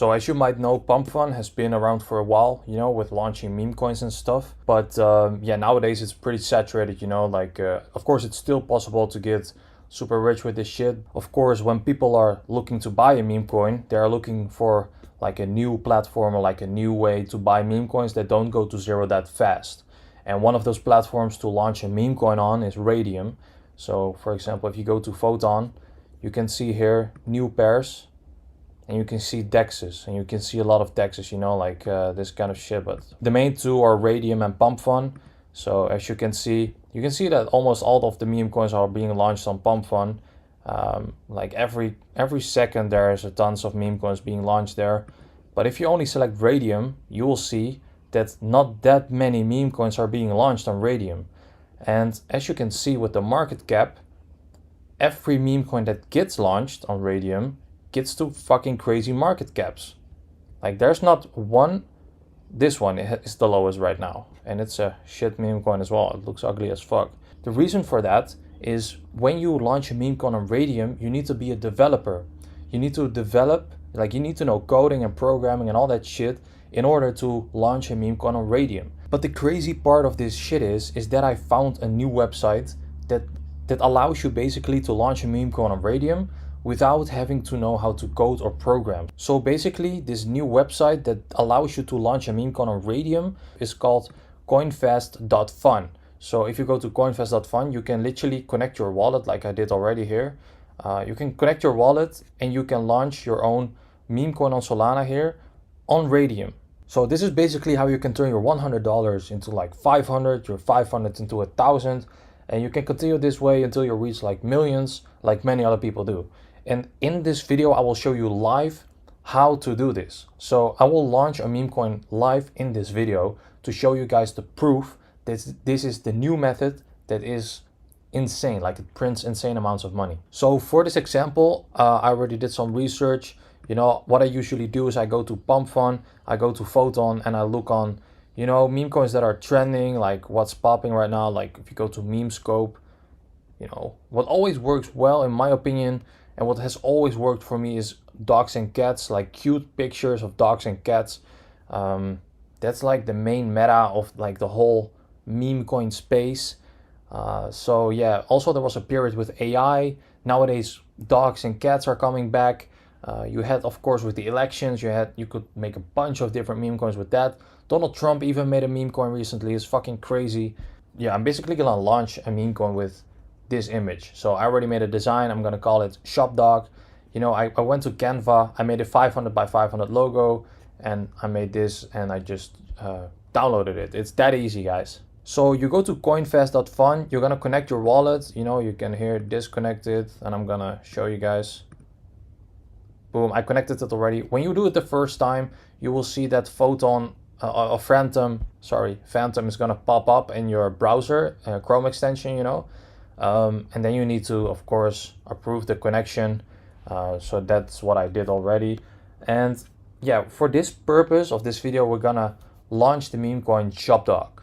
So as you might know, Pump.Fun has been around for a while, you know, with launching meme coins and stuff. But yeah, nowadays it's pretty saturated, you know, like of course it's still possible to get super rich with this shit. Of course, when people are looking to buy a meme coin, they are looking for like a new platform or like a new way to buy meme coins that don't go to zero that fast. And one of those platforms to launch a meme coin on is Raydium. So for example, if you go to Photon, you can see here new pairs. And you can see dexes, and you can see a lot of dexes, you know, like this kind of shit. But the main two are Raydium and Pump.Fun. So as you can see that almost all of the meme coins are being launched on Pump.Fun. Like every second there is a tons of meme coins being launched there. But if you only select Raydium, you will see that not that many meme coins are being launched on Raydium. And as you can see with the market cap, every meme coin that gets launched on Raydium gets to fucking crazy market caps. Like there's not one. This one is the lowest right now, and it's a shit meme coin as well. It looks ugly as fuck. The reason for that is when you launch a meme coin on Raydium, you need to be a developer. You need to develop, like you need to know coding and programming and all that shit in order to launch a meme coin on Raydium. But the crazy part of this shit is that I found a new website that allows you basically to launch a meme coin on Raydium without having to know how to code or program. So basically this new website that allows you to launch a meme coin on Raydium is called coinfast.fun. So if you go to coinfast.fun, you can literally connect your wallet like I did already here. You can connect your wallet and you can launch your own meme coin on Solana here on Raydium. So this is basically how you can turn your $100 into like 500, your 500 into 1,000, and you can continue this way until you reach like millions, like many other people do. And in this video, I will show you live how to do this. So I will launch a meme coin live in this video to show you guys the proof that this is the new method that is insane, like it prints insane amounts of money. So for this example, I already did some research. You know, what I usually do is I go to Pump.Fun, I go to Photon, and I look on, you know, meme coins that are trending, like what's popping right now. Like if you go to Meme Scope, you know, what always works well in my opinion, and what has always worked for me is dogs and cats, like cute pictures of dogs and cats. That's like the main meta of like the whole meme coin space. So yeah, also there was a period with AI. Nowadays, dogs and cats are coming back. You had, of course, with the elections, you could make a bunch of different meme coins with that. Donald Trump even made a meme coin recently. It's fucking crazy. Yeah, I'm basically gonna launch a meme coin with this image. So I already made a design. I'm gonna call it SHOPDOG. You know, I went to Canva, I made a 500 by 500 logo, and I made this, and I just downloaded it. It's that easy, guys. So you go to coinfast.fun, you're gonna connect your wallet. You know, you can hear disconnected, and I'm gonna show you guys. Boom, I connected it already. When you do it the first time, you will see that Phantom is gonna pop up in your browser, Chrome extension, you know. And then you need to, of course, approve the connection. So that's what I did already. And yeah, for this purpose of this video, we're gonna launch the meme coin SHOPDOG.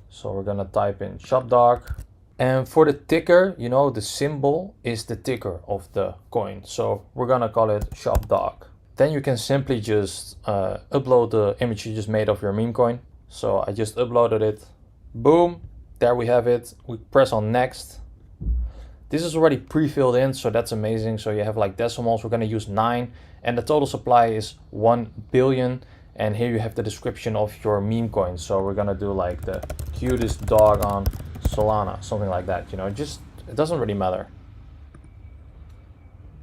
So we're gonna type in SHOPDOG. And for the ticker, you know, the symbol is the ticker of the coin. So we're gonna call it SHOPDOG. Then you can simply just upload the image you just made of your meme coin. So I just uploaded it. Boom, there we have it. We press on next. This is already pre-filled in, so that's amazing. So you have like decimals, we're gonna use 9, and the total supply is 1 billion. And here you have the description of your meme coin. So we're gonna do like the cutest dog on Solana, something like that, you know, it doesn't really matter.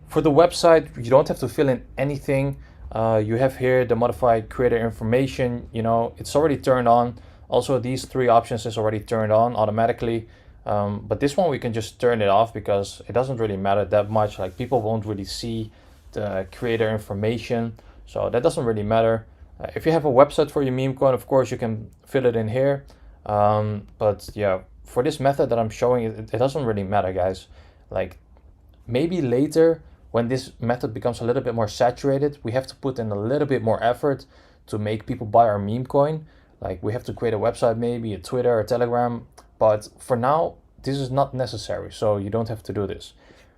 For the website, you don't have to fill in anything. You have here the modified creator information, you know, it's already turned on. Also, these 3 options is already turned on automatically. But this one we can just turn it off because it doesn't really matter that much. Like people won't really see the creator information, so that doesn't really matter. If you have a website for your meme coin, of course you can fill it in here. But yeah, for this method that I'm showing, it doesn't really matter, guys. Like maybe later when this method becomes a little bit more saturated, we have to put in a little bit more effort to make people buy our meme coin. Like we have to create a website, maybe a Twitter or Telegram. But for now, this is not necessary, so you don't have to do this.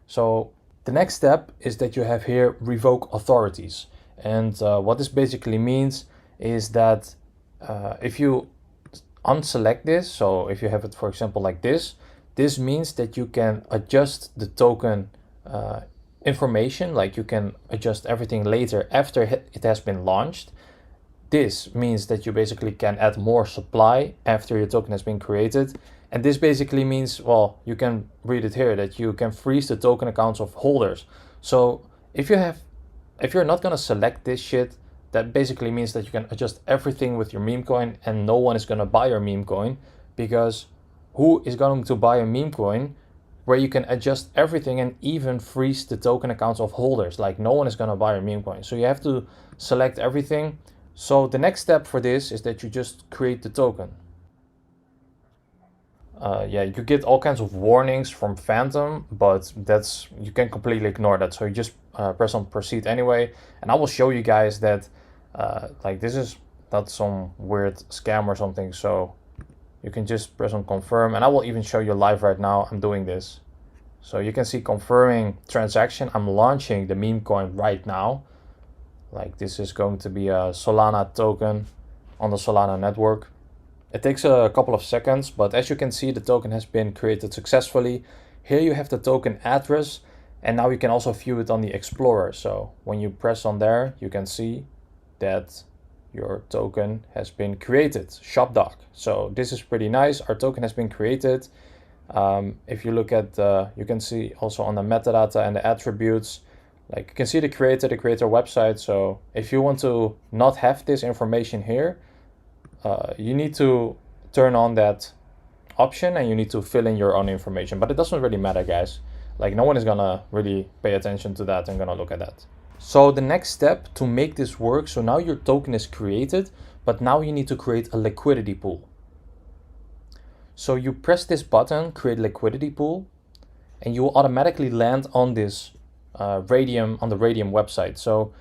So the next step is that you have here revoke authorities. And what this basically means is that if you unselect this, so if you have it, for example, like this means that you can adjust the token information, like you can adjust everything later after it has been launched. This means that you basically can add more supply after your token has been created. And this basically means, well, you can read it here, that you can freeze the token accounts of holders. So if you're not gonna select this shit, that basically means that you can adjust everything with your meme coin and no one is gonna buy your meme coin, because who is going to buy a meme coin where you can adjust everything and even freeze the token accounts of holders? Like, no one is gonna buy a meme coin. So you have to select everything. So the next step for this is that you just create the token. Yeah, you get all kinds of warnings from Phantom, but you can completely ignore that. So you just press on proceed anyway. And I will show you guys that like this is not some weird scam or something. So you can just press on confirm, and I will even show you live right now. I'm doing this. So you can see confirming transaction. I'm launching the meme coin right now. Like, this is going to be a Solana token on the Solana network. It takes a couple of seconds, but as you can see, the token has been created successfully. Here you have the token address, and now you can also view it on the Explorer. So when you press on there, you can see that your token has been created, SHOPDOG. So this is pretty nice. Our token has been created. If you look at, you can see also on the metadata and the attributes, like you can see the creator website. So if you want to not have this information here, you need to turn on that option and you need to fill in your own information. But it doesn't really matter, guys. Like, no one is gonna really pay attention to that and gonna look at that. So the next step to make this work, so now your token is created, but now you need to create a liquidity pool. So you press this button, create liquidity pool, and you will automatically land on this Raydium, on the Raydium website. So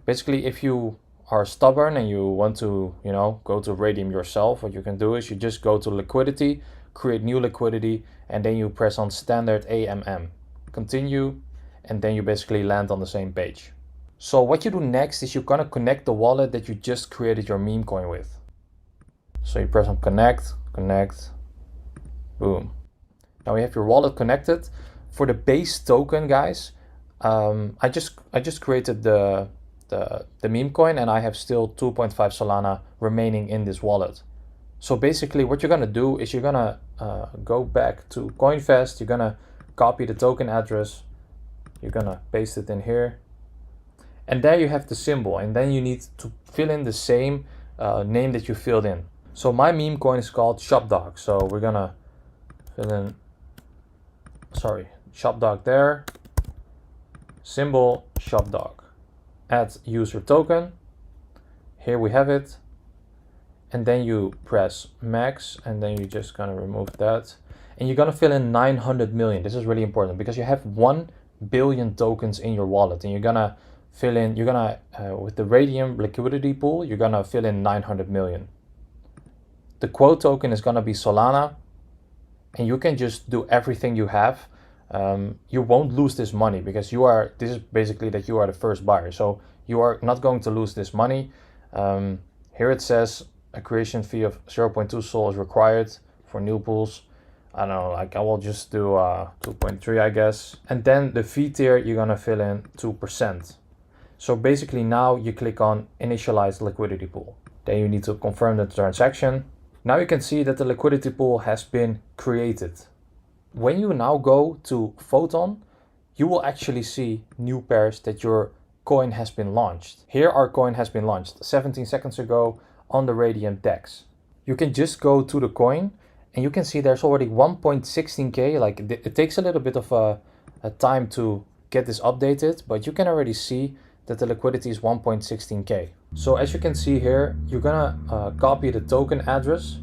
basically, if you are stubborn and you want to, you know, go to Raydium yourself, what you can do is you just go to liquidity, create new liquidity, and then you press on standard AMM, continue, and then you basically land on the same page. So what you do next is you're gonna connect the wallet that you just created your meme coin with. So you press on connect, boom. Now we have your wallet connected. For the base token, guys, I just created the meme coin, and I have still 2.5 Solana remaining in this wallet. So basically what you're gonna do is you're gonna go back to CoinFast, you're gonna copy the token address, you're gonna paste it in here, and there you have the symbol, and then you need to fill in the same name that you filled in. So my meme coin is called SHOPDOG, so we're gonna fill in, SHOPDOG there, symbol SHOPDOG, add user token, here we have it, and then you press max, and then you're just gonna remove that, and you're gonna fill in 900 million. This is really important because you have 1 billion tokens in your wallet, and you're gonna fill in, with the Raydium liquidity pool, you're gonna fill in 900 million. The quote token is gonna be Solana, and you can just do everything you have. You won't lose this money because this is basically that you are the first buyer. So you are not going to lose this money. Here it says a creation fee of 0.2 Sol is required for new pools. I don't know, like I will just do 2.3, I guess. And then the fee tier, you're gonna fill in 2%. So basically now you click on initialize liquidity pool. Then you need to confirm the transaction. Now you can see that the liquidity pool has been created. When you now go to Photon, you will actually see new pairs that your coin has been launched. Here our coin has been launched 17 seconds ago on the Raydium DEX. You can just go to the coin and you can see there's already 1.16k. Like it takes a little bit of a time to get this updated, but you can already see that the liquidity is 1.16k. So as you can see here, you're gonna copy the token address,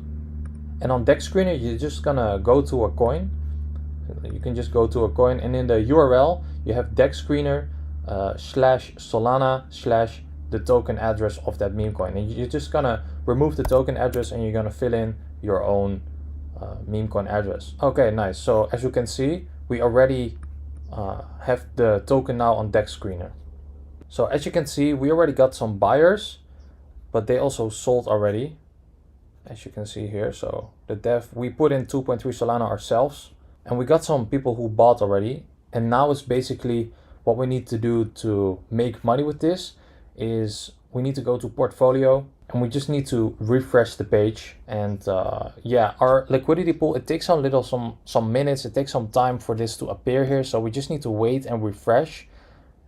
and on DEX Screener you're just gonna go to a coin. You can just go to a coin, and in the URL you have DEX Screener /Solana/ the token address of that meme coin, and you're just gonna remove the token address and you're gonna fill in your own meme coin address. Okay, nice. So as you can see, we already have the token now on DEX Screener. So as you can see, we already got some buyers, but they also sold already, as you can see here. So the dev, we put in 2.3 Solana ourselves, and we got some people who bought already. And now it's basically what we need to do to make money with this is we need to go to portfolio, and we just need to refresh the page. And yeah, our liquidity pool, it takes some minutes, it takes some time for this to appear here. So we just need to wait and refresh.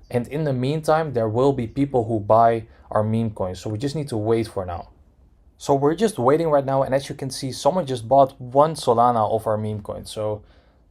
And in the meantime, there will be people who buy our meme coins. So we just need to wait for now. So we're just waiting right now. And as you can see, someone just bought 1 Solana of our meme coin. So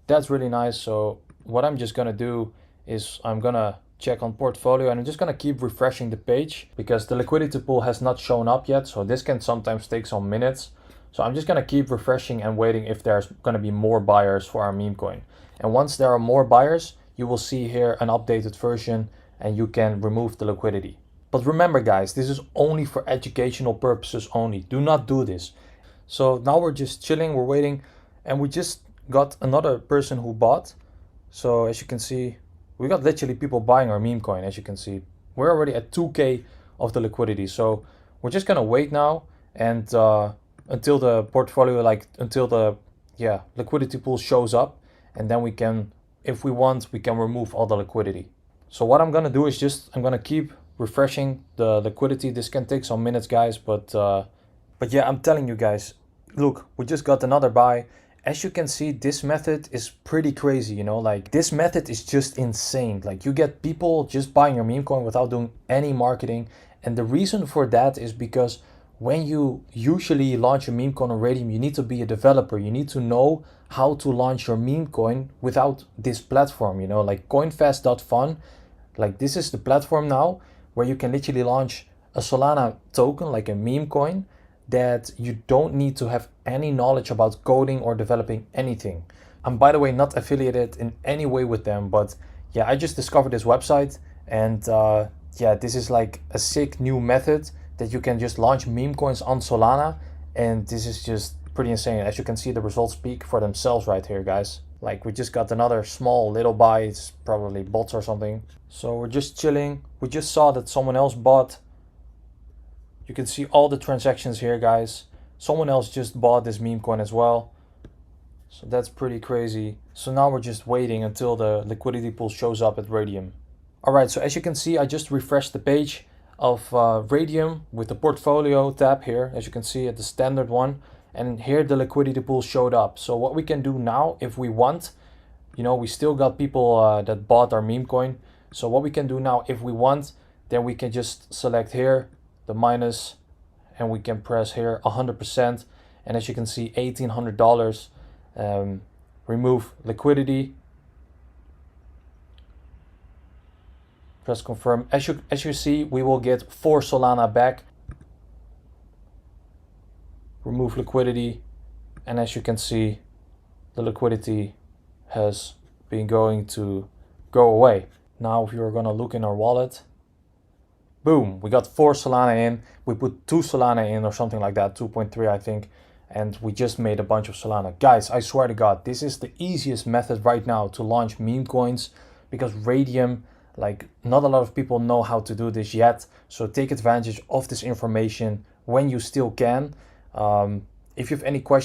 that's really nice. So what I'm just gonna do is I'm gonna check on portfolio, and I'm just gonna keep refreshing the page because the liquidity pool has not shown up yet. So this can sometimes take some minutes. So I'm just gonna keep refreshing and waiting if there's gonna be more buyers for our meme coin. And once there are more buyers, you will see here an updated version and you can remove the liquidity. But remember guys, this is only for educational purposes only. Do not do this. So now we're just chilling, we're waiting, and we just got another person who bought. So as you can see, we got literally people buying our meme coin. As you can see, we're already at 2K of the liquidity. So we're just gonna wait now and until the portfolio, until the liquidity pool shows up, and then we can, if we want, we can remove all the liquidity. So what I'm gonna do is I'm gonna keep refreshing the liquidity. This can take some minutes guys, but yeah, I'm telling you guys, look, we just got another buy. As you can see, this method is pretty crazy, you know, like this method is just insane. Like you get people just buying your meme coin without doing any marketing. And the reason for that is because when you usually launch a meme coin on Raydium, you need to be a developer. You need to know how to launch your meme coin without this platform, you know, like coinfast.fun. Like this is the platform now where you can literally launch a Solana token, like a meme coin, that you don't need to have any knowledge about coding or developing anything. I'm, by the way, not affiliated in any way with them, but yeah, I just discovered this website, and yeah, this is like a sick new method that you can just launch meme coins on Solana, and this is just pretty insane. As you can see, the results speak for themselves right here, guys. Like we just got another small little buy, it's probably bots or something. So we're just chilling. We just saw that someone else bought. You can see all the transactions here, guys. Someone else just bought this meme coin as well. So that's pretty crazy. So now we're just waiting until the liquidity pool shows up at Raydium. All right, so as you can see, I just refreshed the page of Raydium with the portfolio tab here. As you can see at the standard one. And here the liquidity pool showed up. So what we can do now, if we want, you know, we still got people that bought our meme coin. So what we can do now, if we want, then we can just select here the minus, and we can press here 100%. And as you can see, $1,800. Remove liquidity. Press confirm. As you see, we will get 4 Solana back. Remove liquidity, and as you can see, the liquidity has been going to go away. Now if you're gonna look in our wallet, boom, we got 4 Solana in. We put 2 Solana in or something like that, 2.3 I think, and we just made a bunch of Solana. Guys, I swear to God, this is the easiest method right now to launch meme coins, because Raydium, like not a lot of people know how to do this yet. So take advantage of this information when you still can. If you have any questions,